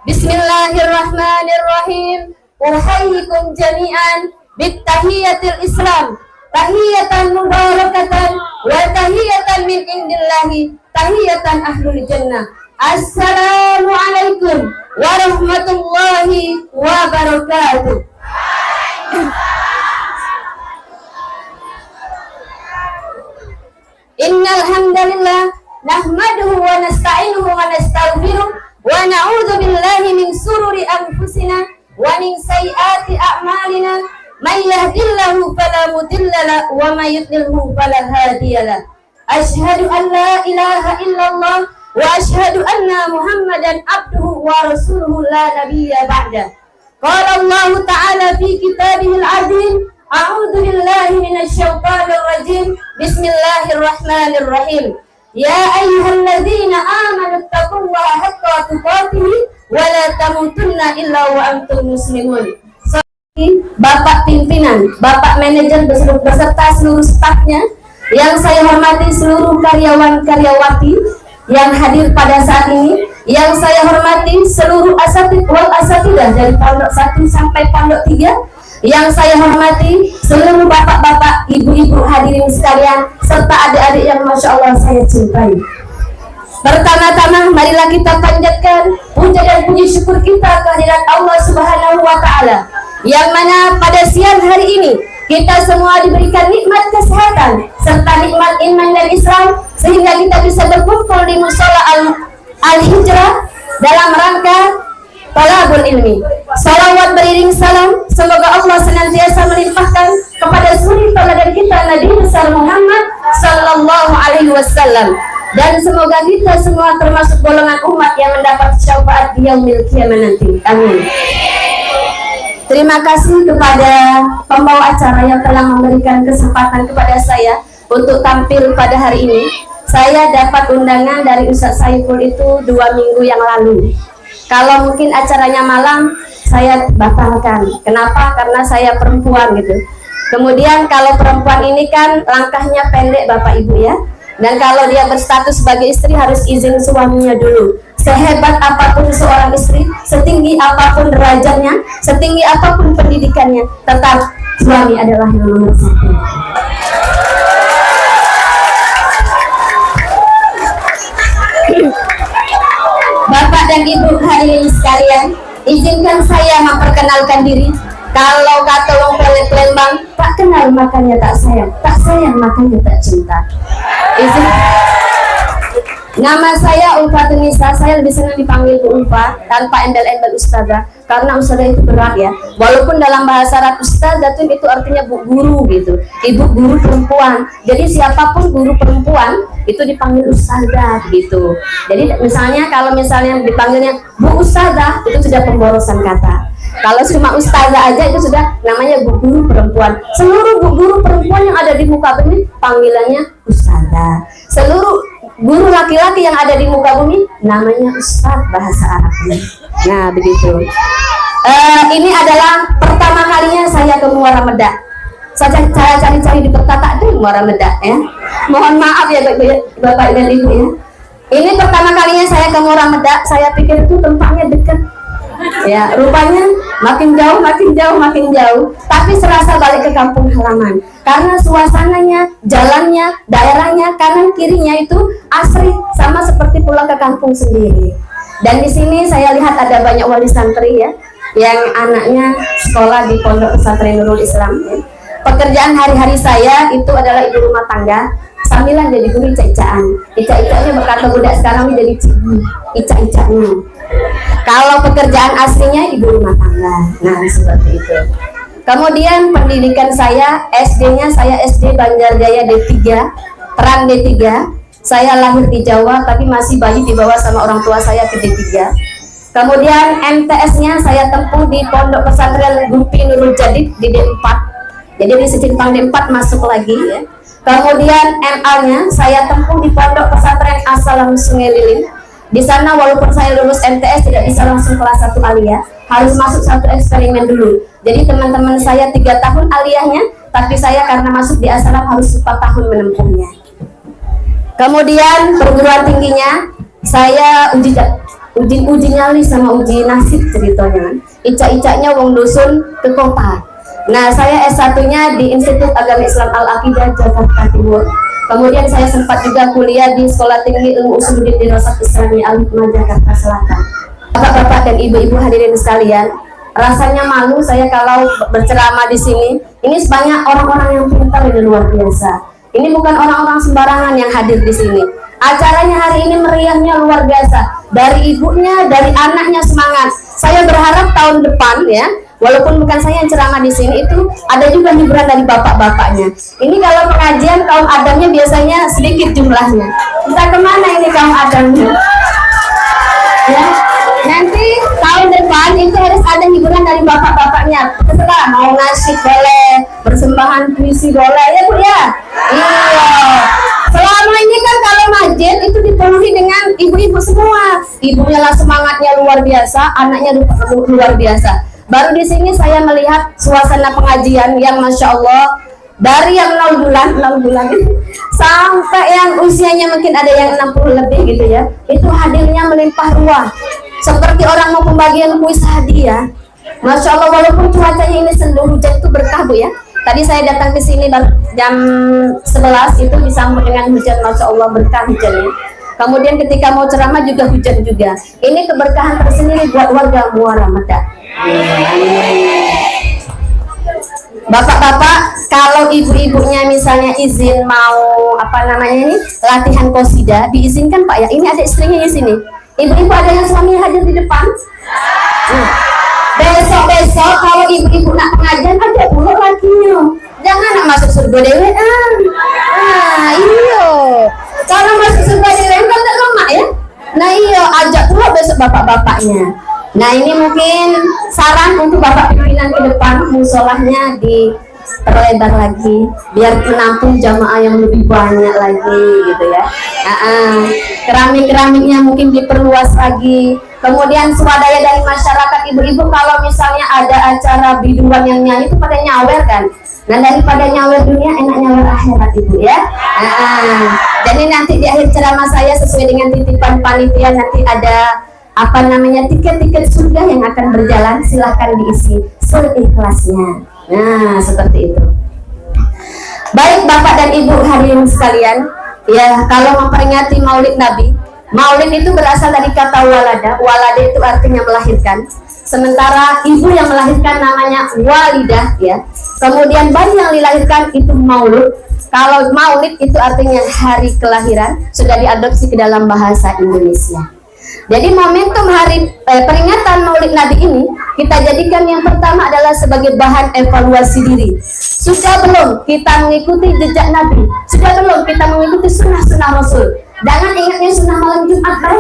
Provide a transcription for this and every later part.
Bismillahirrahmanirrahim. Uhayyikum jami'an bittahiyatil Islam. Tahiyatan mubarakatan wa tahiyatan min indillahi tahiyatan ahlul jannah. Assalamualaikum warahmatullahi wabarakatuh. Innal hamdalillah nahmaduhu wa nasta'inuhu wa nastaghfiruh wa na'udzu billahi min sururi anfusina wa min sayyiati a'malina. May yahdihillahu fala mudilla lahu wa may yudlilhu fala hadiya lahu. Asyhadu an la ilaha illallah wa asyhadu anna Muhammadan abduhu wa rasuluhu la nabiyya ba'da. Qala Allah ta'ala fi kitabihil 'azim. A'udzu billahi minasy syaithanir rajim. Bismillahirrahmanirrahim. Ya ayyuhalladzina amanu taqullaha haqqa tuqatih wa la tamutunna illa wa antum muslimun. Bapak pimpinan, Bapak manajer beserta seluruh stafnya, yang saya hormati seluruh karyawan-karyawati yang hadir pada saat ini, yang saya hormati seluruh asatidz wal asatidah dari pondok 1 sampai pondok 3, yang saya hormati seluruh bapak-bapak, ibu-ibu hadirin sekalian, serta adik-adik yang masya Allah saya cintai. Pertama-tama marilah kita panjatkan puja dan puji syukur kita kehadirat Allah Subhanahu wa Ta'ala, yang mana pada siang hari ini kita semua diberikan nikmat kesehatan serta nikmat iman dan Islam, sehingga kita bisa berkumpul di musola Al-Hijrah dalam rangka talabul ilmi. Salawat beriring salam, semoga Allah senantiasa melimpahkan kepada suri tauladan kita Nabi besar Muhammad sallallahu alaihi wasallam, dan semoga kita semua termasuk golongan umat yang mendapat syafaat di yaumil qiyamah nanti. Amin. Terima kasih kepada pembawa acara yang telah memberikan kesempatan kepada saya untuk tampil pada hari ini. Saya dapat undangan dari Ustaz Saiful itu 2 minggu yang lalu. Kalau mungkin acaranya malam, saya batalkan. Kenapa? Karena saya perempuan gitu. Kemudian kalau perempuan ini kan langkahnya pendek Bapak Ibu ya. Dan kalau dia berstatus sebagai istri harus izin suaminya dulu. Sehebat apapun seorang istri, setinggi apapun derajatnya, setinggi apapun pendidikannya, tetap suami adalah yang nomor 1. Bapak dan Ibu hadirin sekalian, izinkan saya memperkenalkan diri. Kalau kata wong pelet Lembang, tak kenal makanya tak sayang makanya tak cinta. Nama saya Ulfa Tunisa. Saya lebih senang dipanggil Bu Ulfa tanpa embel-embel ustazah, karena ustazah itu berat ya. Walaupun dalam bahasa Arab ustazah itu artinya bu guru gitu, ibu guru perempuan. Jadi siapapun guru perempuan itu dipanggil ustazah gitu. Jadi misalnya kalau misalnya dipanggilnya Bu Ustazah, itu sudah pemborosan kata. Kalau cuma ustazah aja itu sudah namanya bu guru perempuan. Seluruh bu guru perempuan yang ada di muka bumi panggilannya ustazah. Seluruh guru laki-laki yang ada di muka bumi namanya ustaz bahasa Arabnya. Nah begitu. Ini adalah pertama kalinya saya ke Muara Medak. Saya cari-cari di peta tak ada Muara Medak ya. Mohon maaf ya Bapak dan Ibu ya. Ini pertama kalinya saya ke Muara Medak. Saya pikir itu tempatnya dekat. Ya, rupanya makin jauh, tapi serasa balik ke kampung halaman. Karena suasananya, jalannya, daerahnya, kanan kirinya itu asri, sama seperti pulang ke kampung sendiri. Dan di sini saya lihat ada banyak wali santri ya, yang anaknya sekolah di Pondok Pesantren Nurul Islam. Ya. Pekerjaan hari-hari saya itu adalah ibu rumah tangga, sambilan jadi guru ica-icaan. Ica-icanya berkata budak sekarang jadi cibi, ica-icanya. Kalau pekerjaan aslinya ibu rumah tangga. Nah seperti itu. Kemudian pendidikan saya, SD-nya saya SD Banjarjaya D3, Terang D3. Saya lahir di Jawa tapi masih bayi dibawa sama orang tua saya ke D3. Kemudian MTS-nya saya tempuh di Pondok Pesantren Gupi Nurul Jadid di D4. Jadi di Secimpang D4 masuk lagi ya. Kemudian MA-nya saya tempuh di Pondok Pesantren As-Salam Sungai Lilin. Di sana walaupun saya lulus MTS tidak bisa langsung kelas 1 aliyah, harus masuk satu eksperimen dulu. Jadi teman-teman saya 3 tahun aliyahnya, tapi saya karena masuk di As-Salam harus 4 tahun menempuhnya. Kemudian perguruan tingginya saya uji nyali sama uji nasib ceritanya. Icak-icaknya wong dusun ke kota. Nah, saya S1-nya di Institut Agama Islam Al-Aqidah Jakarta Timur. Kemudian saya sempat juga kuliah di Sekolah Tinggi Ilmu Usuluddin Dirasat Islami Al-Hikmah Jakarta Selatan. Bapak-bapak dan ibu-ibu hadirin sekalian, rasanya malu saya kalau berceramah di sini. Ini banyak orang-orang yang pintar, ini luar biasa. Ini bukan orang-orang sembarangan yang hadir di sini. Acaranya hari ini meriahnya luar biasa. Dari ibunya, dari anaknya semangat. Saya berharap tahun depan ya, walaupun bukan saya yang ceramah di sini, itu ada juga hiburan dari bapak-bapaknya. Ini kalau pengajian kaum adamnya biasanya sedikit jumlahnya. Kita kemana ini kaum adamnya? Ya, nanti tahun depan itu harus ada hiburan dari bapak-bapaknya. Terserah mau nasib boleh, persembahan puisi boleh ya Bu ya. Iya. Selama ini kan kalau masjid itu dipenuhi dengan ibu-ibu semua. Ibunya lah semangatnya luar biasa, anaknya luar biasa. Baru di sini saya melihat suasana pengajian yang masya Allah, dari yang 0 bulan sampai yang usianya mungkin ada yang 60 lebih gitu ya. Itu hadirnya melimpah ruah. Seperti orang mau pembagian kuis hadiah. Masya Allah, walaupun cuacanya ini sendu, hujan itu berkah Bu ya. Tadi saya datang ke sini jam 11 itu disambut dengan hujan, masya Allah berkah hujannya. Kemudian ketika mau ceramah juga hujan juga. Ini keberkahan tersendiri buat warga Muara Medak. Bapak-bapak, kalau ibu-ibunya misalnya izin mau latihan qasidah, diizinkan Pak ya. Ini ada istrinya di sini. Ibu-ibu ada yang suaminya hadir di depan. Besok-besok kalau ibu-ibu nak pengajian ada dulu lakinya. Jangan nak masuk surga dewean. Iya. Kalau masuk surga dewean kan tak lemak ya. Nah iya, ajak pula besok bapak-bapaknya. Nah ini mungkin saran untuk bapak pimpinan ke depan, musolahnya diperlebar lagi biar menampung jamaah yang lebih banyak lagi gitu ya. Keramik-keramiknya mungkin diperluas lagi. Kemudian swadaya dari masyarakat, ibu-ibu kalau misalnya ada acara biduan yang nyanyi itu pada nyawer kan. Nah daripada nyawer dunia enak nyawer akhirat ibu ya. Jadi nanti di akhir ceramah saya sesuai dengan titipan panitia nanti ada tiket-tiket surga yang akan berjalan, silahkan diisi seikhlasnya. Nah seperti itu. Baik Bapak dan Ibu hadirin sekalian, ya kalau memperingati Maulid Nabi, Maulid itu berasal dari kata walada. Walada itu artinya melahirkan. Sementara ibu yang melahirkan namanya walidah ya. Kemudian bayi yang dilahirkan itu maulud. Kalau maulid itu artinya hari kelahiran, sudah diadopsi ke dalam bahasa Indonesia. Jadi momentum hari peringatan Maulid Nabi ini kita jadikan yang pertama adalah sebagai bahan evaluasi diri. Sudah belum kita mengikuti jejak Nabi? Sudah belum kita mengikuti sunnah-sunnah Rasul? Jangan ingatnya sunnah malam Jumat kan?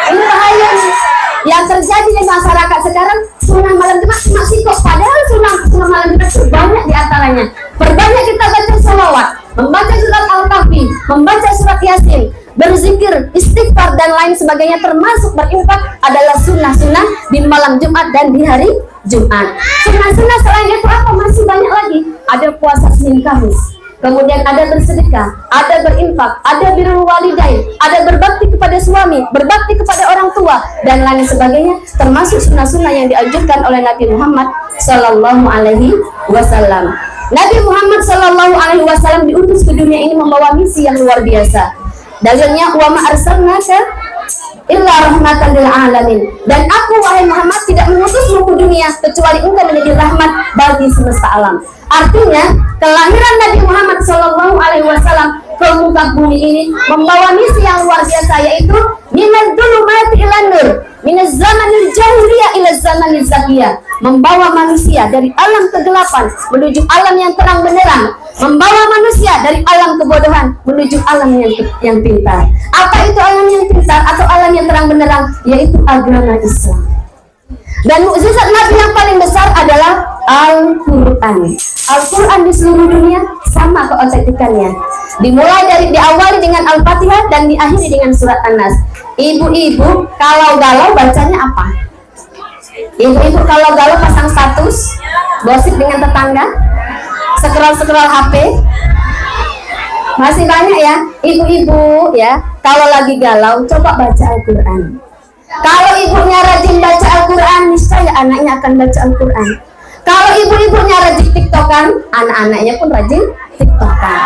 Ini bahaya nih. Yang terjadi di masyarakat sekarang sunnah malam Jumat cuma sikap, padahal sunnah malam Jumat itu banyak diantaranya. Perbanyak kita baca salawat, membaca surat Al-Kahfi, membaca surat Yasin, berzikir, istighfar dan lain sebagainya, termasuk berinfak adalah sunnah-sunnah di malam Jumat dan di hari Jumat. Sunnah-sunnah selain itu apa? Masih banyak lagi. Ada puasa Senin Kamis, kemudian ada bersedekah, ada berinfak, ada birrul walidain, ada berbakti kepada suami, berbakti kepada orang tua dan lain sebagainya, termasuk sunnah-sunnah yang dianjurkan oleh Nabi Muhammad Sallallahu Alaihi Wasallam. Nabi Muhammad Sallallahu Alaihi Wasallam diutus ke dunia ini membawa misi yang luar biasa. Dalilnya wa ma arsalnaka illa rahmatan lil alamin. Dan aku wahai Muhammad tidak mengutusmu ke dunia kecuali engkau menjadi rahmat bagi semesta alam. Artinya kelahiran Nabi Muhammad Sallallahu Alaihi Wasallam ke muka bumi ini membawa misi yang luar biasa, yaitu minal dzulumati ilan nur, minaz zamanil jahiliyah ila zamanil zakiyah, membawa manusia dari alam kegelapan menuju alam yang terang benderang, membawa manusia dari alam kebodohan menuju alam yang pintar. Apa itu alam yang pintar atau alam yang terang benderang? Yaitu agama Islam. Dan mukjizat Nabi yang paling besar adalah Al-Quran. Al-Quran di seluruh dunia sama keotentikannya. Diawali dengan Al-Fatihah dan diakhiri dengan surat An-Nas. Ibu-ibu kalau galau bacanya apa? Ibu-ibu kalau galau pasang status, gosip dengan tetangga, scroll HP. Masih banyak ya, ibu-ibu ya, kalau lagi galau, coba baca Al-Quran. Kalau ibunya rajin baca Al-Quran, niscaya anaknya akan baca Al-Quran. Kalau ibu-ibunya rajin tiktokan, anak-anaknya pun rajin tiktokan.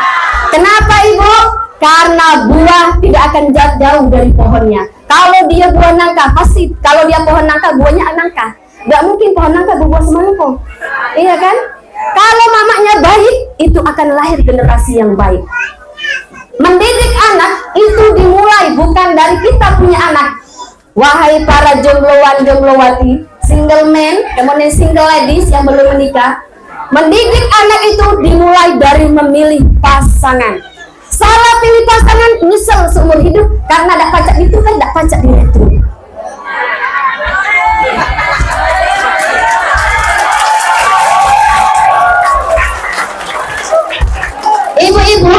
Kenapa ibu? Karena buah tidak akan jauh dari pohonnya. Kalau dia buah nangka, pasti kalau dia pohon nangka, buahnya nangka. Gak mungkin pohon nangka berbuah semangkuk. Iya kan? Kalau mamanya baik, itu akan lahir generasi yang baik. Mendidik anak itu dimulai bukan dari kita punya anak. Wahai para jombloan jomblowati, single man, kemudian single ladies yang belum menikah, mendidik anak itu dimulai dari memilih pasangan. Salah pilih pasangan, nyesel seumur hidup karena tidak pacak itu kan tidak pacak di itu. Ibu-ibu,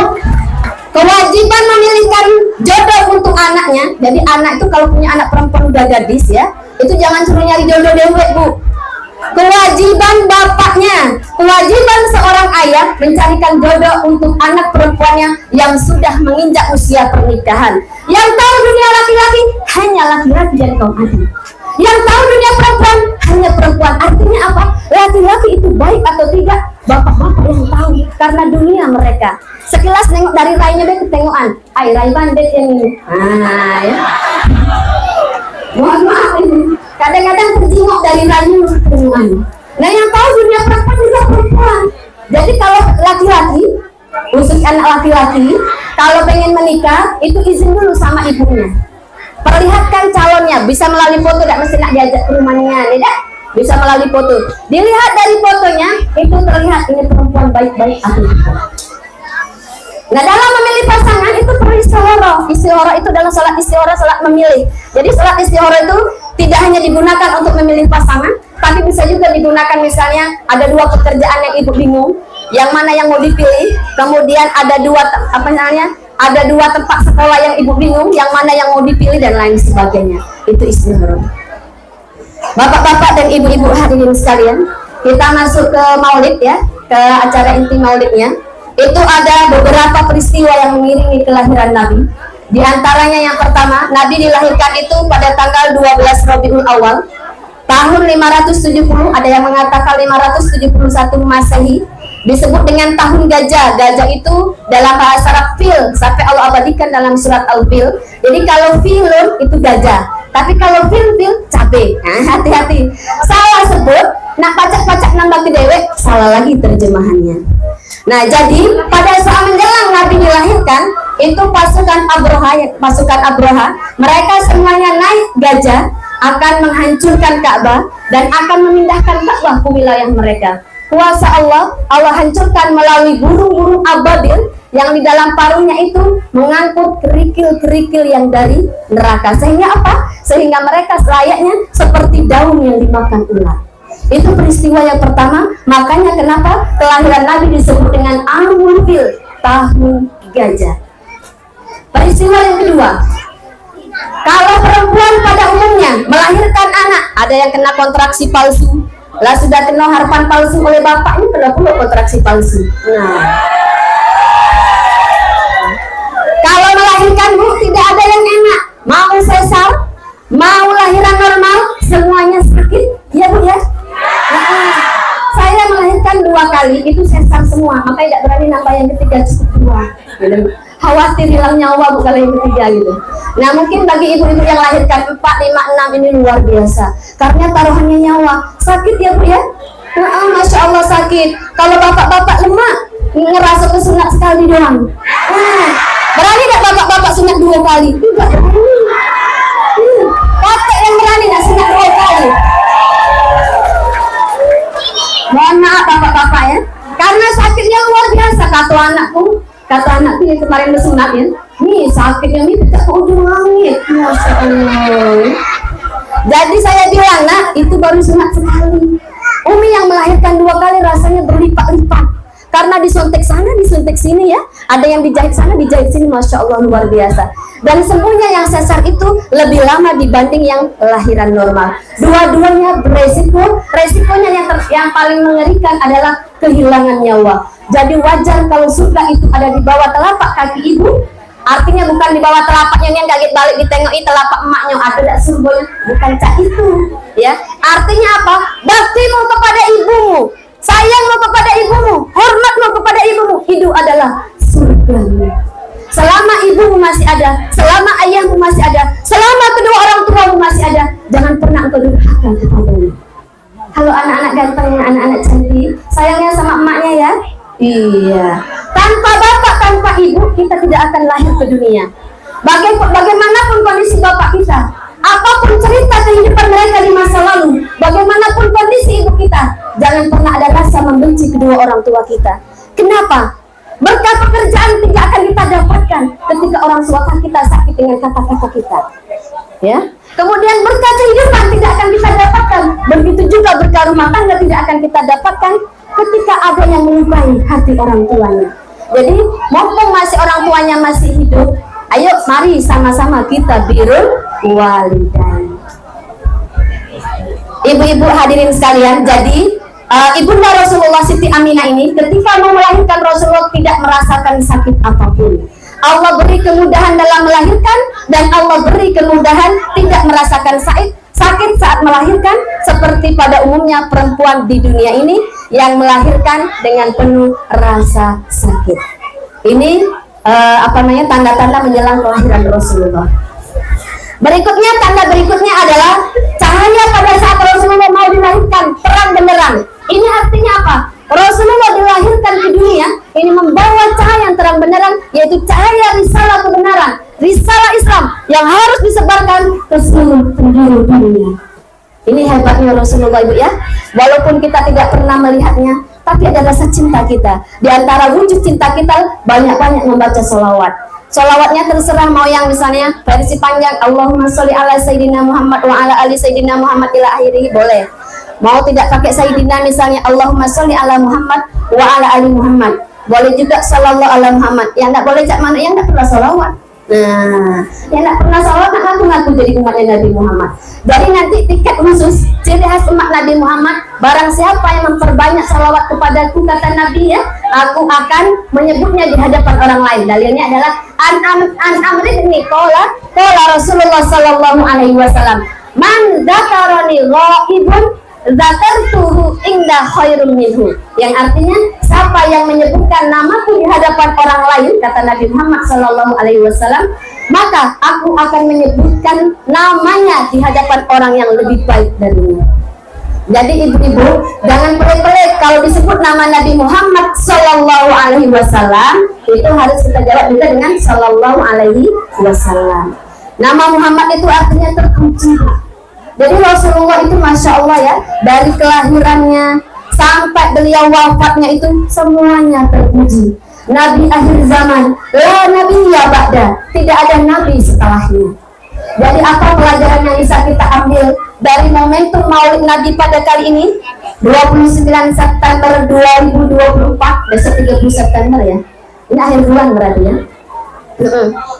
kewajiban memilihkan jodoh untuk anaknya. Jadi anak itu kalau punya anak perempuan udah gadis ya, itu jangan suruh nyari jodoh dewek, Bu. Kewajiban bapaknya, kewajiban seorang ayah mencarikan jodoh untuk anak perempuannya yang sudah menginjak usia pernikahan. Yang tahu dunia laki-laki hanya laki-laki dan kaum adik. Yang tahu dunia perempuan hanya perempuan. Artinya apa? Laki-laki itu baik atau tidak, bapak-bapak yang tahu karena dunia mereka. Sekilas nengok dari rainya dia ketengokan, rai bandit ini. Ya. Mohon maaf ini. Kadang-kadang terjengok dari rainya ketengokan. Nah yang tahu dunia perempuan juga perempuan. Jadi kalau laki-laki, khusus anak laki-laki, kalau pengen menikah itu izin dulu sama ibunya. Perlihatkan calonnya, bisa melalui foto, tidak mesti nak diajak ke rumahnya, tidak? Bisa melalui foto. Dilihat dari fotonya, itu terlihat ini perempuan baik-baik atau tidak. Nah dalam memilih pasangan itu perlu istikharah. Istikharah itu dalam salat istikharah, salat memilih. Jadi salat istikharah itu tidak hanya digunakan untuk memilih pasangan, tapi bisa juga digunakan misalnya ada dua pekerjaan yang ibu bingung, yang mana yang mau dipilih. Kemudian ada ada dua tempat sekolah yang ibu bingung, yang mana yang mau dipilih dan lain sebagainya. Itu istikharah. Bapak-bapak dan ibu-ibu hadirin sekalian, kita masuk ke Maulid ya, ke acara inti Maulidnya. Itu ada beberapa peristiwa yang mengiringi kelahiran Nabi. Di antaranya yang pertama, Nabi dilahirkan itu pada tanggal 12 Rabiul Awal tahun 570, ada yang mengatakan 571 Masehi. Disebut dengan tahun gajah. Gajah itu dalam bahasa Arab fil, sampai Allah abadikan dalam surat Al-Fil. Jadi kalau filun itu gajah, tapi kalau fil cabe. Nah, hati-hati. Salah sebut, nak pacak-pacak nambah ke dewek, salah lagi terjemahannya. Nah, jadi pada saat menjelang Nabi dilahirkan, itu pasukan Abroha, mereka semuanya naik gajah, akan menghancurkan Ka'bah dan akan memindahkan Ka'bah ke wilayah mereka. Kuasa Allah hancurkan melalui burung-burung ababil yang di dalam paruhnya itu mengangkut kerikil-kerikil yang dari neraka. Sehingga apa? Sehingga mereka selayaknya seperti daun yang dimakan ular. Itu peristiwa yang pertama. Makanya kenapa kelahiran Nabi disebut dengan Amul Fil, tahun gajah. Peristiwa yang kedua, kalau perempuan pada umumnya melahirkan anak, ada yang kena kontraksi palsu. Lah sudah kena harapan palsu oleh bapaknya, kena pula kontraksi palsu. Nah, kalau melahirkan Bu tidak ada yang enak. Mau sesar, mau lahiran normal, semuanya sakit. Ya Bu ya. Saya melahirkan 2 kali, itu sesar semua. Makanya tidak berani nambah yang ketiga, cukup 2. Khawatir hilang nyawa Bu kalau yang ketiga gitu. Nah mungkin bagi ibu-ibu yang lahirkan 4, 5, 6 ini luar biasa. Karena taruhannya nyawa. Sakit ya Bu ya? Masya Allah sakit. Kalau bapak-bapak lemak, ngerasa kesunat sekali doang. Berani gak bapak-bapak sunat 2 kali? Tidak berani. Kakek yang berani gak sunat 2 kali? Mohon maaf bapak-bapak ya. Karena sakitnya luar biasa. Kata anakku yang kemarin bersunat ya, nih sakitnya nih tidak ke ujung langit. Masya Allah. Jadi saya bilang, nak itu baru sunat sekali. Umi yang melahirkan 2 kali rasanya berlipat-lipat. Karena disuntik sana, disuntik sini ya. Ada yang dijahit sana, dijahit sini, Masya Allah luar biasa. Dan sembuhnya yang sesar itu lebih lama dibanding yang lahiran normal. Dua-duanya beresiko. Resikonya yang paling mengerikan adalah kehilangan nyawa. Jadi wajar kalau surga itu ada di bawah telapak kaki ibu. Artinya bukan di bawah telapaknya yang kaget balik ditengoki telapak emaknya ada tidak surganya, bukan cak itu ya. Artinya apa? Baktimu kepada ibumu, sayangmu kepada ibumu, hormatmu kepada ibumu, itu adalah surgamu. Selama ibumu masih ada, selama ayahmu masih ada, selama kedua orang tuamu masih ada, jangan pernah engkau durhaka kepadanya. Kalau anak-anak ganteng, anak-anak cantik, sayangnya sama emaknya ya. Iya, tanpa bapak, tanpa ibu kita tidak akan lahir ke dunia. Bagaimanapun kondisi bapak kita, apapun cerita kehidupan mereka di masa lalu, bagaimanapun kondisi ibu kita, jangan pernah ada rasa membenci kedua orang tua kita. Kenapa? Berkat pekerjaan tidak akan kita dapatkan ketika orang tua kita sakit dengan kata-kata kita, ya. Kemudian berkat kehidupan tidak akan kita dapatkan. Begitu juga berkat rumah tangga tidak akan kita dapatkan ketika ada yang melukai hati orang tuanya. Jadi mumpung masih orang tuanya masih hidup, ayo mari sama-sama kita birrul walidain. Ibu-ibu hadirin sekalian, jadi ibunda Rasulullah Siti Aminah ini ketika mau melahirkan Rasulullah tidak merasakan sakit apapun. Allah beri kemudahan dalam melahirkan dan Allah beri kemudahan tidak merasakan sakit saat melahirkan, seperti pada umumnya perempuan di dunia ini yang melahirkan dengan penuh rasa sakit. Ini tanda-tanda menjelang kelahiran Rasulullah. Berikutnya, tanda berikutnya adalah cahaya pada saat Rasulullah mau dilahirkan terang benderang. Ini artinya apa? Rasulullah dilahirkan ke dunia ini membawa cahaya yang terang benderang, yaitu cahaya risalah kebenaran, risalah Islam yang harus disebarkan ke seluruh penjuru dunia. Ini hebatnya Rasulullah, ibu ya. Walaupun kita tidak pernah melihatnya, tapi ada rasa cinta kita. Di antara wujud cinta kita banyak-banyak membaca sholawat. Sholawatnya terserah mau yang misalnya versi panjang, Allahumma sholli ala Sayyidina Muhammad wa ala ali Sayyidina Muhammad ila akhirih, boleh. Mau tidak pakai Sayyidina misalnya Allahumma sholli ala Muhammad wa ala ali Muhammad, boleh juga sallallahu ala Muhammad. Yang tidak boleh cak mana? Yang tidak pernah sholawat. Nah, yang tidak pernah sholawat ngaku-ngaku jadi umatnya Nabi Muhammad. Jadi nanti tiket khusus ciri khas umat Nabi Muhammad, barang siapa yang memperbanyak sholawat kepadaku, kata Nabi ya, aku akan menyebutnya di hadapan orang lain. Dalilnya adalah an amrin ini qala Rasulullah sallallahu alaihi wasallam, man dzakarani ghaibun dzakartuhu inda khairum minhu, yang artinya siapa yang menyebutkan namaku di hadapan orang lain, kata Nabi Muhammad sallallahu alaihi wasallam, maka aku akan menyebutkan namanya di hadapan orang yang lebih baik darinya. Jadi ibu-ibu jangan pelik-pelik kalau disebut nama Nabi Muhammad sallallahu alaihi wasallam, itu harus kita jawab juga dengan sallallahu alaihi wasallam. Nama Muhammad itu artinya terpuji. Jadi Rasulullah itu Masya Allah ya, dari kelahirannya sampai beliau wafatnya itu semuanya terpuji. Nabi akhir zaman, la nabi ya ba'da, tidak ada nabi setelahnya. Jadi apa pelajaran yang bisa kita ambil dari momentum Maulid Nabi pada kali ini? 29 September 2024, besok 30 September ya. Ini akhir bulan berarti ya.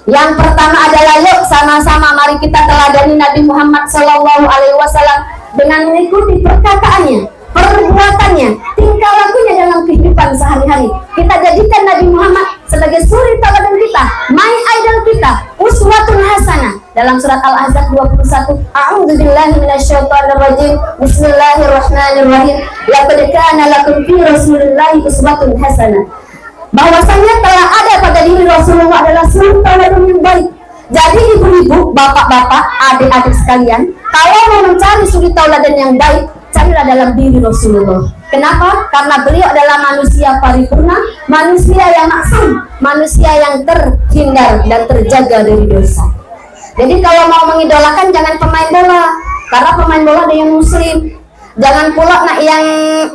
Yang pertama adalah yuk sama-sama mari kita teladani Nabi Muhammad Sallallahu Alaihi Wasallam dengan mengikuti perkataannya, perbuatannya, tingkah lakunya dalam kehidupan sehari-hari. Kita jadikan Nabi Muhammad sebagai suri tauladan kita, my idol kita, uswatun hasanah. Dalam surat Al-Ahzab 21, A'udzubillahi minasyaitonirrajim, Bismillahirrahmanirrahim, laqad kana lakum fi Rasulillahi uswatun hasanah. Bahwasanya telah ada pada diri Rasulullah adalah suri tauladan yang baik. Jadi ibu-ibu, bapak-bapak, adik-adik sekalian, kalau mau mencari suri tauladan yang baik, carilah dalam diri Rasulullah. Kenapa? Karena beliau adalah manusia paripurna, manusia yang maksum, manusia yang terhindar dan terjaga dari dosa. Jadi kalau mau mengidolakan jangan pemain bola, karena pemain bola ada yang muslim. Jangan pula nak yang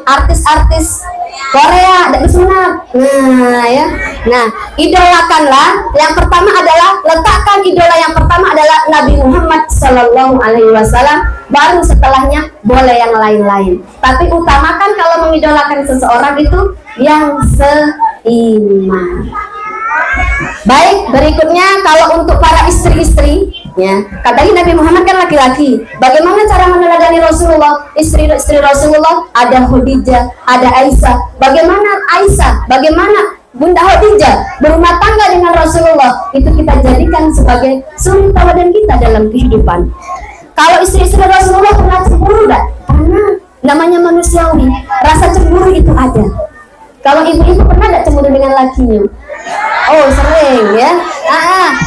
artis-artis Korea ada disunat. Nah ya. Nah, idolakanlah. Yang pertama adalah letakkan idola yang pertama adalah Nabi Muhammad Sallallahu Alaihi Wasallam. Baru setelahnya boleh yang lain-lain. Tapi utamakan kalau mengidolakan seseorang itu yang seiman. Baik, berikutnya kalau untuk para istri-istri, ya, katanya Nabi Muhammad kan laki-laki. Bagaimana cara meneladani Rasulullah? Istri-istri Rasulullah ada Khadijah, ada Aisyah. Bagaimana Aisyah? Bagaimana Bunda Khadijah berumah tangga dengan Rasulullah? Itu kita jadikan sebagai suri tauladan kita dalam kehidupan. Kalau istri-istri Rasulullah pernah cemburu enggak? Karena namanya manusiawi, rasa cemburu itu ada. Kalau ibu-ibu pernah enggak cemburu dengan lakinya? Oh, sering ya.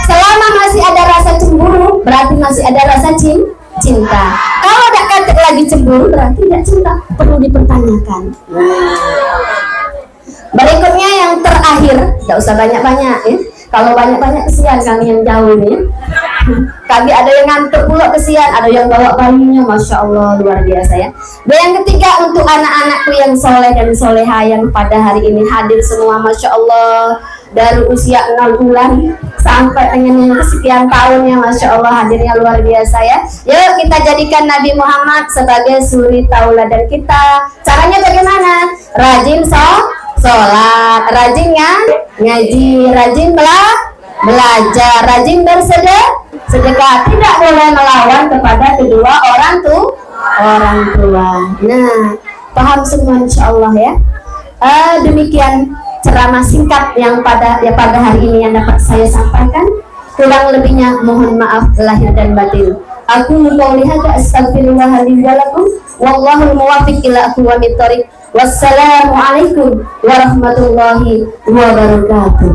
Selama masih ada rasa cemburu, berarti masih ada rasa cinta. Kalau tidak kata lagi cemburu, berarti tidak cinta. Perlu dipertanyakan. Berikutnya yang terakhir, tidak usah banyak-banyak ya. Kalau banyak-banyak kesian kami yang jauh nih. Kami ada yang ngantuk pula kesian, ada yang bawa bayinya, masya Allah luar biasa ya. Dan yang ketiga untuk anak-anakku yang soleh dan soleha yang pada hari ini hadir semua, masya Allah, dari usia 0 bulan sampai dengan yang kesekian tahunnya, masya Allah hadirnya luar biasa ya. Yuk kita jadikan Nabi Muhammad sebagai suri tauladan kita. Caranya bagaimana? Rajin sholat, rajin ngaji, rajin belajar, rajin bersedekah, tidak boleh melawan kepada kedua orang tua. Nah, paham semua insya Allah ya. Demikian ceramah singkat yang pada hari ini yang dapat saya sampaikan. Kurang lebihnya mohon maaf lahir dan batin. Aku qouli hadza astaghfirullah li wa lakum wallahul muwaffiq ila aqwamit thoriq. Wassalamualaikum warahmatullahi wabarakatuh.